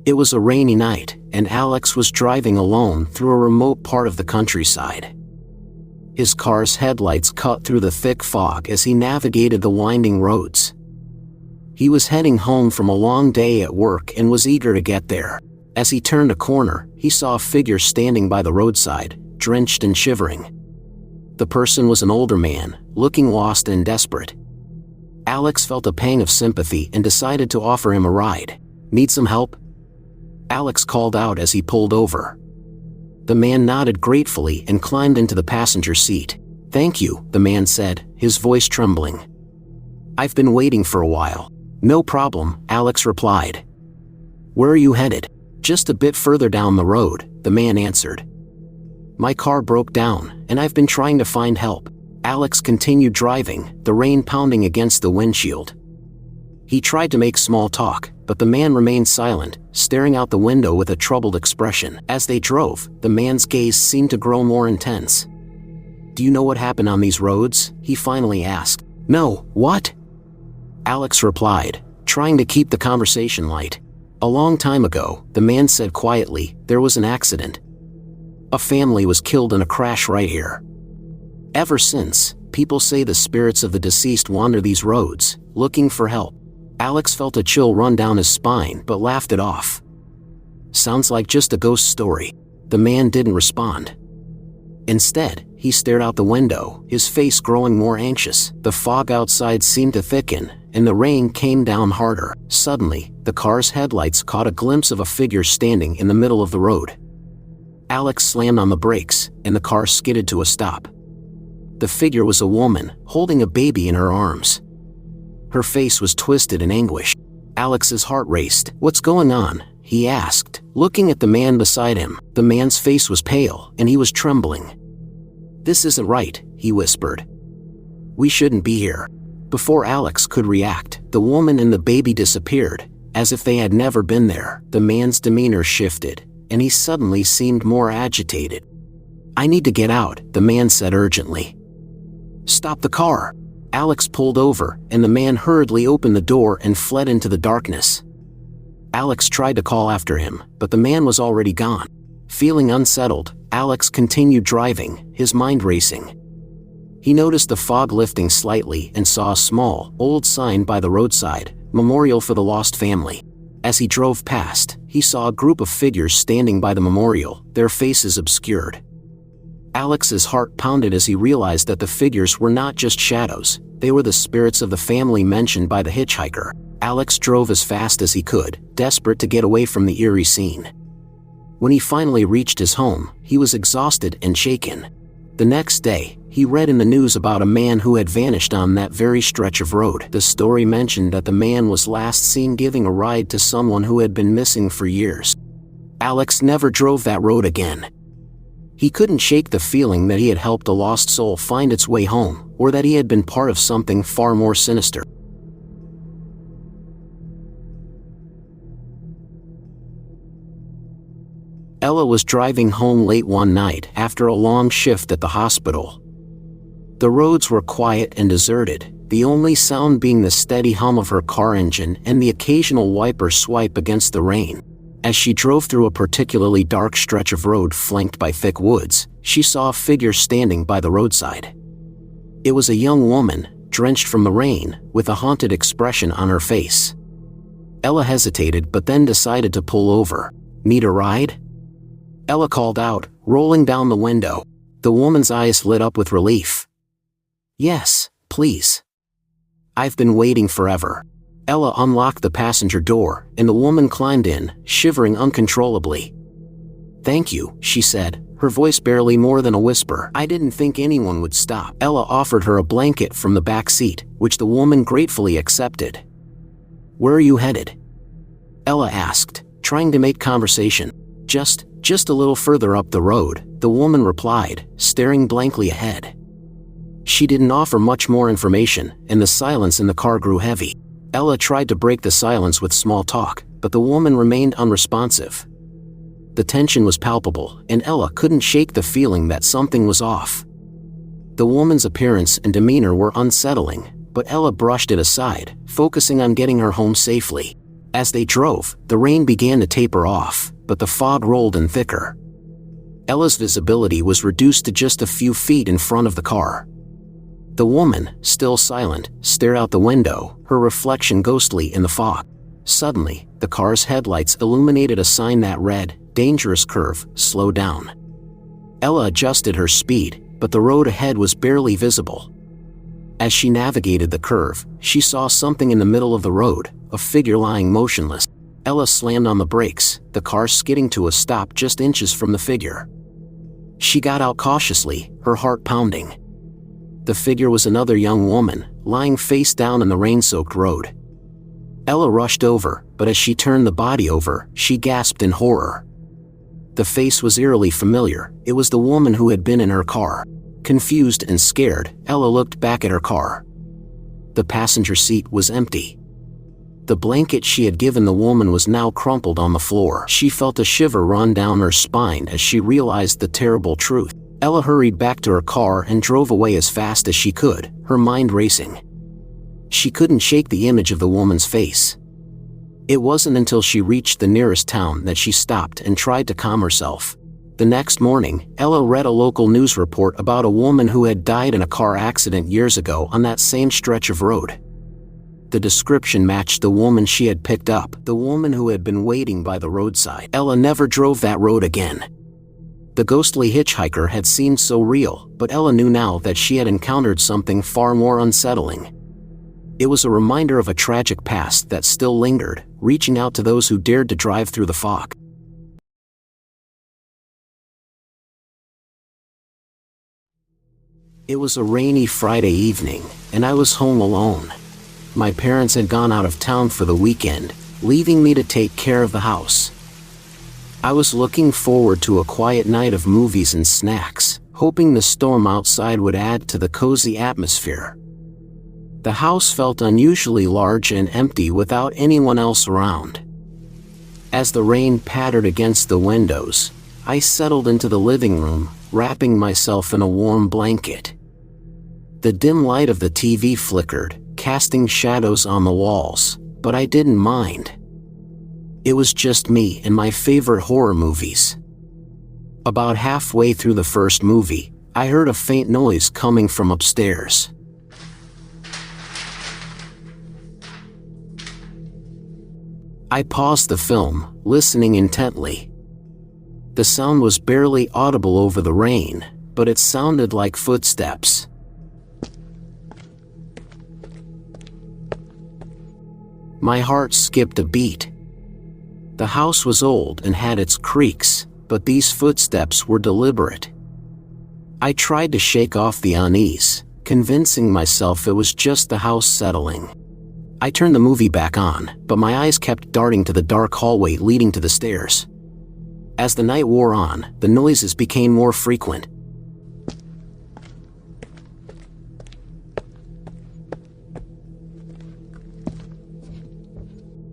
It was a rainy night, and Alex was driving alone through a remote part of the countryside. His car's headlights cut through the thick fog as he navigated the winding roads. He was heading home from a long day at work and was eager to get there. As he turned a corner, he saw a figure standing by the roadside, drenched and shivering. The person was an older man, looking lost and desperate. Alex felt a pang of sympathy and decided to offer him a ride. "Need some help?" Alex called out as he pulled over. The man nodded gratefully and climbed into the passenger seat. "Thank you," the man said, his voice trembling. "I've been waiting for a while." "No problem," Alex replied. "Where are you headed?" "Just a bit further down the road," the man answered. "My car broke down, and I've been trying to find help." Alex continued driving, the rain pounding against the windshield. He tried to make small talk, but the man remained silent, staring out the window with a troubled expression. As they drove, the man's gaze seemed to grow more intense. "Do you know what happened on these roads?" he finally asked. "No, what?" Alex replied, trying to keep the conversation light. "A long time ago," the man said quietly, "there was an accident. A family was killed in a crash right here. Ever since, people say the spirits of the deceased wander these roads, looking for help." Alex felt a chill run down his spine but laughed it off. "Sounds like just a ghost story." The man didn't respond. Instead, he stared out the window, his face growing more anxious. The fog outside seemed to thicken, and the rain came down harder. Suddenly, the car's headlights caught a glimpse of a figure standing in the middle of the road. Alex slammed on the brakes, and the car skidded to a stop. The figure was a woman, holding a baby in her arms. Her face was twisted in anguish. Alex's heart raced. "What's going on?" he asked, looking at the man beside him. The man's face was pale, and he was trembling. "This isn't right," he whispered. "We shouldn't be here." Before Alex could react, the woman and the baby disappeared, as if they had never been there. The man's demeanor shifted, and he suddenly seemed more agitated. "I need to get out," the man said urgently. "Stop the car." Alex pulled over, and the man hurriedly opened the door and fled into the darkness. Alex tried to call after him, but the man was already gone. Feeling unsettled, Alex continued driving, his mind racing. He noticed the fog lifting slightly and saw a small, old sign by the roadside, "Memorial for the Lost Family." As he drove past, he saw a group of figures standing by the memorial, their faces obscured. Alex's heart pounded as he realized that the figures were not just shadows, they were the spirits of the family mentioned by the hitchhiker. Alex drove as fast as he could, desperate to get away from the eerie scene. When he finally reached his home, he was exhausted and shaken. The next day, he read in the news about a man who had vanished on that very stretch of road. The story mentioned that the man was last seen giving a ride to someone who had been missing for years. Alex never drove that road again. He couldn't shake the feeling that he had helped a lost soul find its way home, or that he had been part of something far more sinister. Ella was driving home late one night after a long shift at the hospital. The roads were quiet and deserted, the only sound being the steady hum of her car engine and the occasional wiper swipe against the rain. As she drove through a particularly dark stretch of road flanked by thick woods, she saw a figure standing by the roadside. It was a young woman, drenched from the rain, with a haunted expression on her face. Ella hesitated but then decided to pull over. "Need a ride?" Ella called out, rolling down the window. The woman's eyes lit up with relief. "Yes, please. I've been waiting forever." Ella unlocked the passenger door, and the woman climbed in, shivering uncontrollably. "Thank you," she said, her voice barely more than a whisper. "I didn't think anyone would stop." Ella offered her a blanket from the back seat, which the woman gratefully accepted. "Where are you headed?" Ella asked, trying to make conversation. Just a little further up the road," the woman replied, staring blankly ahead. She didn't offer much more information, and the silence in the car grew heavy. Ella tried to break the silence with small talk, but the woman remained unresponsive. The tension was palpable, and Ella couldn't shake the feeling that something was off. The woman's appearance and demeanor were unsettling, but Ella brushed it aside, focusing on getting her home safely. As they drove, the rain began to taper off, but the fog rolled in thicker. Ella's visibility was reduced to just a few feet in front of the car. The woman, still silent, stared out the window, her reflection ghostly in the fog. Suddenly, the car's headlights illuminated a sign that read, "Dangerous curve, slow down." Ella adjusted her speed, but the road ahead was barely visible. As she navigated the curve, she saw something in the middle of the road, a figure lying motionless. Ella slammed on the brakes, the car skidding to a stop just inches from the figure. She got out cautiously, her heart pounding. The figure was another young woman, lying face down in the rain-soaked road. Ella rushed over, but as she turned the body over, she gasped in horror. The face was eerily familiar. It was the woman who had been in her car. Confused and scared, Ella looked back at her car. The passenger seat was empty. The blanket she had given the woman was now crumpled on the floor. She felt a shiver run down her spine as she realized the terrible truth. Ella hurried back to her car and drove away as fast as she could, her mind racing. She couldn't shake the image of the woman's face. It wasn't until she reached the nearest town that she stopped and tried to calm herself. The next morning, Ella read a local news report about a woman who had died in a car accident years ago on that same stretch of road. The description matched the woman she had picked up, the woman who had been waiting by the roadside. Ella never drove that road again. The ghostly hitchhiker had seemed so real, but Ella knew now that she had encountered something far more unsettling. It was a reminder of a tragic past that still lingered, reaching out to those who dared to drive through the fog. It was a rainy Friday evening, and I was home alone. My parents had gone out of town for the weekend, leaving me to take care of the house. I was looking forward to a quiet night of movies and snacks, hoping the storm outside would add to the cozy atmosphere. The house felt unusually large and empty without anyone else around. As the rain pattered against the windows, I settled into the living room, wrapping myself in a warm blanket. The dim light of the TV flickered, casting shadows on the walls, but I didn't mind. It was just me and my favorite horror movies. About halfway through the first movie, I heard a faint noise coming from upstairs. I paused the film, listening intently. The sound was barely audible over the rain, but it sounded like footsteps. My heart skipped a beat. The house was old and had its creaks, but these footsteps were deliberate. I tried to shake off the unease, convincing myself it was just the house settling. I turned the movie back on, but my eyes kept darting to the dark hallway leading to the stairs. As the night wore on, the noises became more frequent.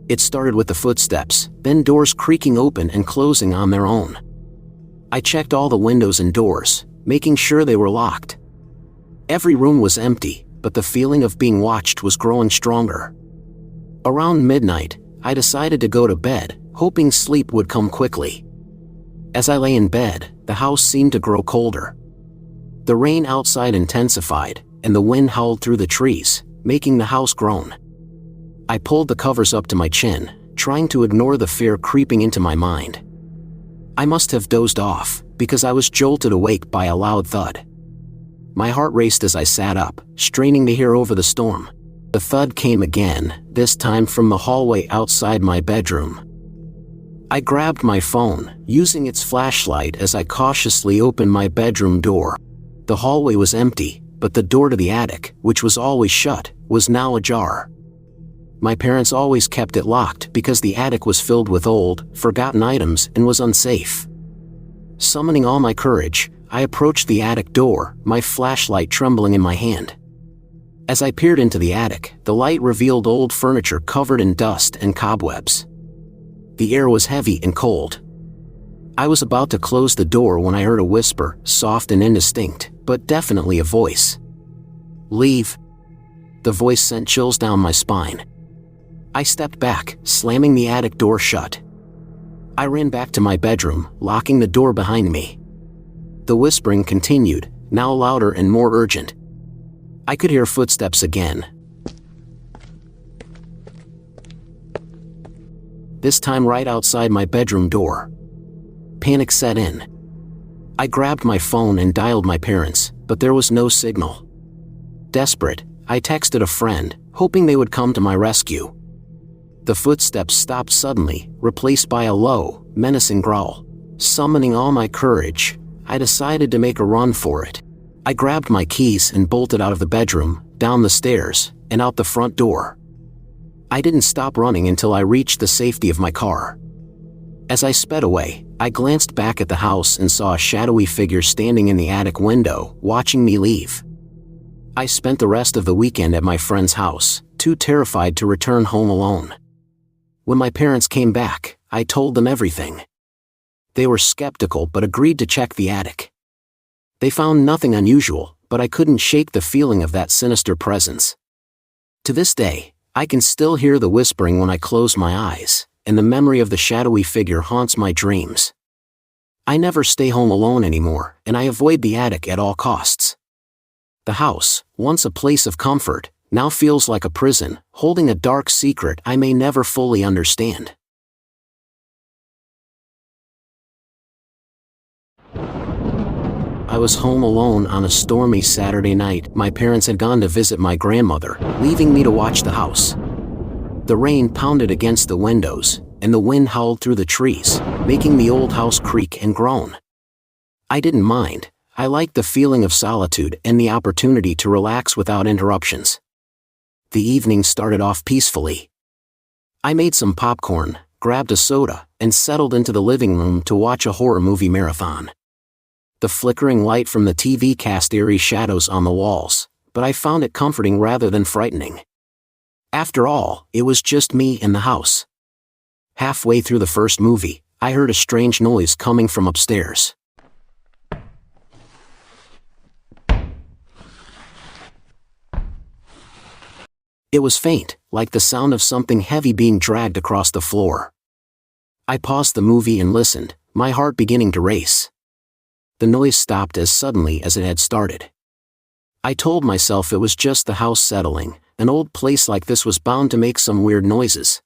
It started with the footsteps, then doors creaking open and closing on their own. I checked all the windows and doors, making sure they were locked. Every room was empty, but the feeling of being watched was growing stronger. Around midnight, I decided to go to bed, hoping sleep would come quickly. As I lay in bed, the house seemed to grow colder. The rain outside intensified, and the wind howled through the trees, making the house groan. I pulled the covers up to my chin, trying to ignore the fear creeping into my mind. I must have dozed off, because I was jolted awake by a loud thud. My heart raced as I sat up, straining to hear over the storm. The thud came again, this time from the hallway outside my bedroom. I grabbed my phone, using its flashlight as I cautiously opened my bedroom door. The hallway was empty, but the door to the attic, which was always shut, was now ajar. My parents always kept it locked because the attic was filled with old, forgotten items and was unsafe. Summoning all my courage, I approached the attic door, my flashlight trembling in my hand. As I peered into the attic, the light revealed old furniture covered in dust and cobwebs. The air was heavy and cold. I was about to close the door when I heard a whisper, soft and indistinct, but definitely a voice. "Leave." The voice sent chills down my spine. I stepped back, slamming the attic door shut. I ran back to my bedroom, locking the door behind me. The whispering continued, now louder and more urgent. I could hear footsteps again. This time right outside my bedroom door. Panic set in. I grabbed my phone and dialed my parents, but there was no signal. Desperate, I texted a friend, hoping they would come to my rescue. The footsteps stopped suddenly, replaced by a low, menacing growl. Summoning all my courage, I decided to make a run for it. I grabbed my keys and bolted out of the bedroom, down the stairs, and out the front door. I didn't stop running until I reached the safety of my car. As I sped away, I glanced back at the house and saw a shadowy figure standing in the attic window, watching me leave. I spent the rest of the weekend at my friend's house, too terrified to return home alone. When my parents came back, I told them everything. They were skeptical but agreed to check the attic. They found nothing unusual, but I couldn't shake the feeling of that sinister presence. To this day, I can still hear the whispering when I close my eyes, and the memory of the shadowy figure haunts my dreams. I never stay home alone anymore, and I avoid the attic at all costs. The house, once a place of comfort, now feels like a prison, holding a dark secret I may never fully understand. I was home alone on a stormy Saturday night. My parents had gone to visit my grandmother, leaving me to watch the house. The rain pounded against the windows, and the wind howled through the trees, making the old house creak and groan. I didn't mind. I liked the feeling of solitude and the opportunity to relax without interruptions. The evening started off peacefully. I made some popcorn, grabbed a soda, and settled into the living room to watch a horror movie marathon. The flickering light from the TV cast eerie shadows on the walls, but I found it comforting rather than frightening. After all, it was just me in the house. Halfway through the first movie, I heard a strange noise coming from upstairs. It was faint, like the sound of something heavy being dragged across the floor. I paused the movie and listened, my heart beginning to race. The noise stopped as suddenly as it had started. I told myself it was just the house settling. An old place like this was bound to make some weird noises.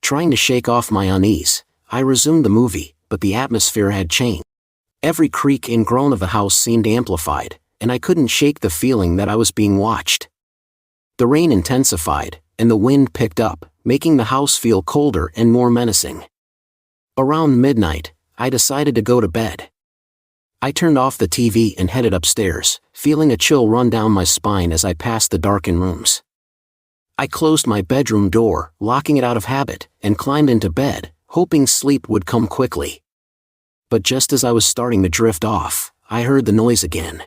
Trying to shake off my unease, I resumed the movie, but the atmosphere had changed. Every creak and groan of the house seemed amplified, and I couldn't shake the feeling that I was being watched. The rain intensified, and the wind picked up, making the house feel colder and more menacing. Around midnight, I decided to go to bed. I turned off the TV and headed upstairs, feeling a chill run down my spine as I passed the darkened rooms. I closed my bedroom door, locking it out of habit, and climbed into bed, hoping sleep would come quickly. But just as I was starting to drift off, I heard the noise again.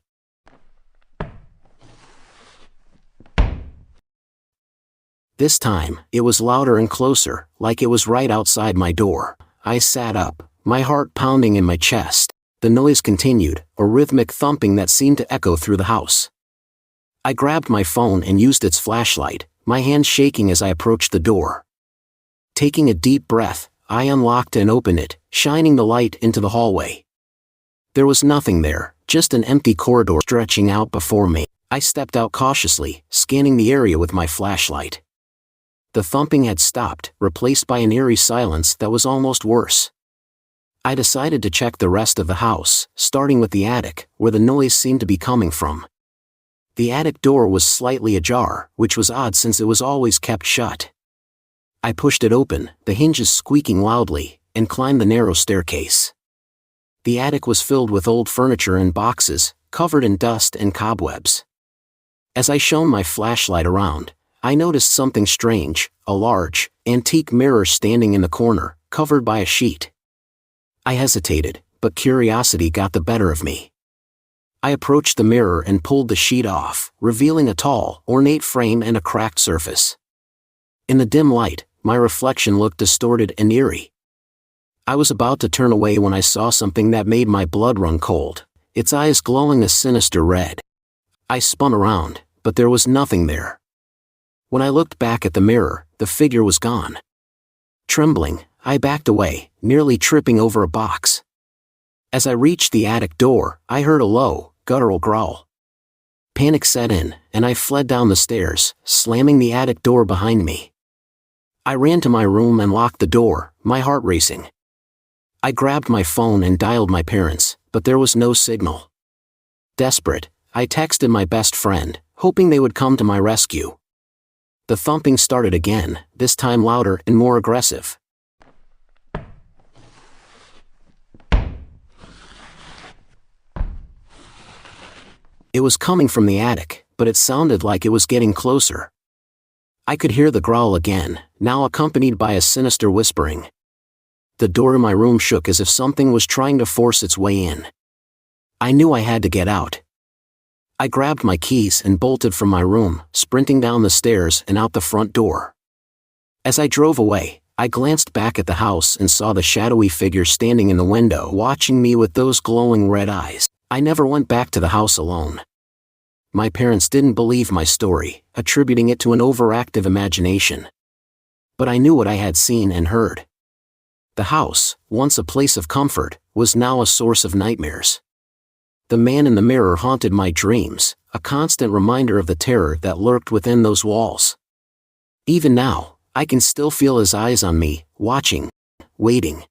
This time, it was louder and closer, like it was right outside my door. I sat up, my heart pounding in my chest. The noise continued, a rhythmic thumping that seemed to echo through the house. I grabbed my phone and used its flashlight, my hand shaking as I approached the door. Taking a deep breath, I unlocked and opened it, shining the light into the hallway. There was nothing there, just an empty corridor stretching out before me. I stepped out cautiously, scanning the area with my flashlight. The thumping had stopped, replaced by an eerie silence that was almost worse. I decided to check the rest of the house, starting with the attic, where the noise seemed to be coming from. The attic door was slightly ajar, which was odd since it was always kept shut. I pushed it open, the hinges squeaking loudly, and climbed the narrow staircase. The attic was filled with old furniture and boxes, covered in dust and cobwebs. As I shone my flashlight around, I noticed something strange, a large, antique mirror standing in the corner, covered by a sheet. I hesitated, but curiosity got the better of me. I approached the mirror and pulled the sheet off, revealing a tall, ornate frame and a cracked surface. In the dim light, my reflection looked distorted and eerie. I was about to turn away when I saw something that made my blood run cold, its eyes glowing a sinister red. I spun around, but there was nothing there. When I looked back at the mirror, the figure was gone. Trembling, I backed away, nearly tripping over a box. As I reached the attic door, I heard a low, guttural growl. Panic set in, and I fled down the stairs, slamming the attic door behind me. I ran to my room and locked the door, my heart racing. I grabbed my phone and dialed my parents, but there was no signal. Desperate, I texted my best friend, hoping they would come to my rescue. The thumping started again, this time louder and more aggressive. It was coming from the attic, but it sounded like it was getting closer. I could hear the growl again, now accompanied by a sinister whispering. The door in my room shook as if something was trying to force its way in. I knew I had to get out. I grabbed my keys and bolted from my room, sprinting down the stairs and out the front door. As I drove away, I glanced back at the house and saw the shadowy figure standing in the window watching me with those glowing red eyes. I never went back to the house alone. My parents didn't believe my story, attributing it to an overactive imagination. But I knew what I had seen and heard. The house, once a place of comfort, was now a source of nightmares. The man in the mirror haunted my dreams, a constant reminder of the terror that lurked within those walls. Even now, I can still feel his eyes on me, watching, waiting.